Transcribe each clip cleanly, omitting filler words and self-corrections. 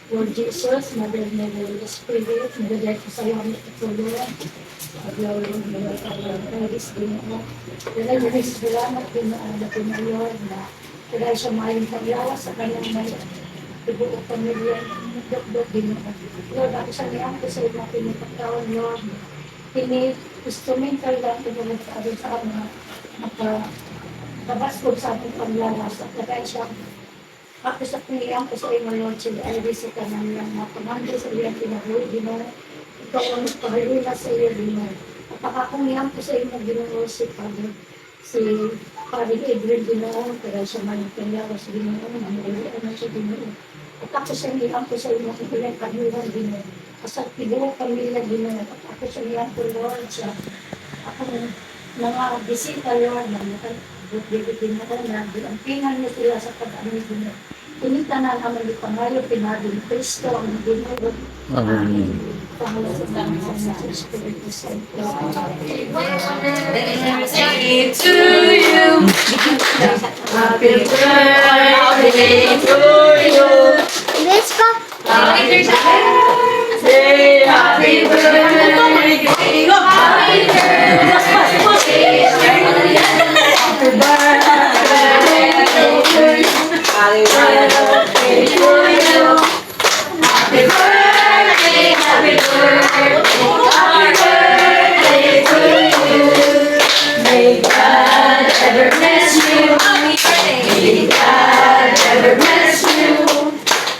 Lord Jesus, Mother Mary, Holy Spirit, nagdadaya ko sa iyo ang itutulong. Paglaw yung mga kairis din ako. Kaya yung salamat din na pinayon na kaya siya mayroong paglawas sa kanyang may ibuong pamilya. Nagdagdag din ako. Lord, ako sa niyang ko sa iyo na pinipagtawan, Lord. Ini-instrumental lang ito na nagsabi sa mga nakabas ko sa ating paglawas. At kaya siya ako sa piniyang ko sa iyo, Lord, sila ay sa kanang mga pamandi sa iyang pinabuhi, Ginoo. Ikaw ang magpahalila sa iyo, Ginoo. At akakungyang ko sa iyo na Ginoo si Father, si Father Adrian, Ginoo, kaya siya man yung pinyawas, Ginoo, mamulian na siya, Ginoo. At ako sa niyang ko sa iyo na ipilang kanulan, Ginoo. Kasal pilang pamilya, Ginoo. At ako sa niyang ko, Lord, sa akong mga bisita, Lord, na bukbibigin na na, bilampingan niyo sila sa pag-amin, Ginoo. Pinita na naman yung pangayo, pinagin Kristo, ang Ginoo. Amen. Pangalan sa Espiritu Santo. Birthday to you. Happy birthday to you. Let's go. Happy birthday. Happy birthday. Happy May God ever bless you. May God ever bless you.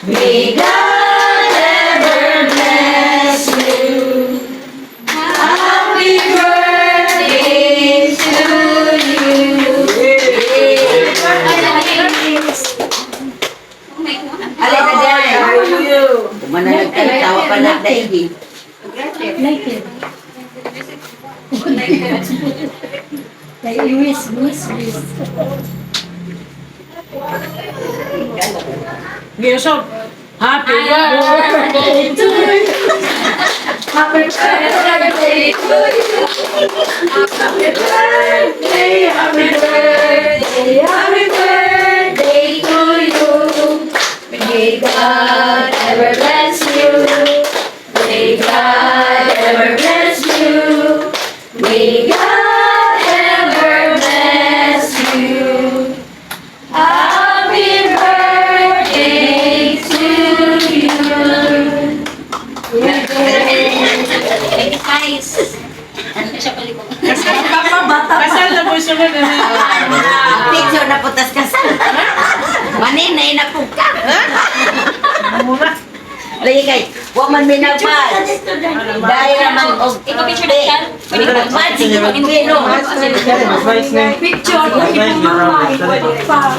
May God ever bless you. Happy birthday to you. Alay na dyan. Kumananag ka na, tawa pa na daigin. Naked. Kaya iwis. Gilson, happy birthday to you. Happy birthday to you. Happy birthday, happy birthday, happy birthday to you. May God ever bless you. May God ever bless you. May God ever bless you. Happy birthday to you. Kasal na po siya mo na. Picture na putas kasal. Maninay na po ka. Lagi kay, huwag man minagpas. Dahil naman og Ikaw picture na siya? Magpapad, sige magpino. Picture, mama, pa,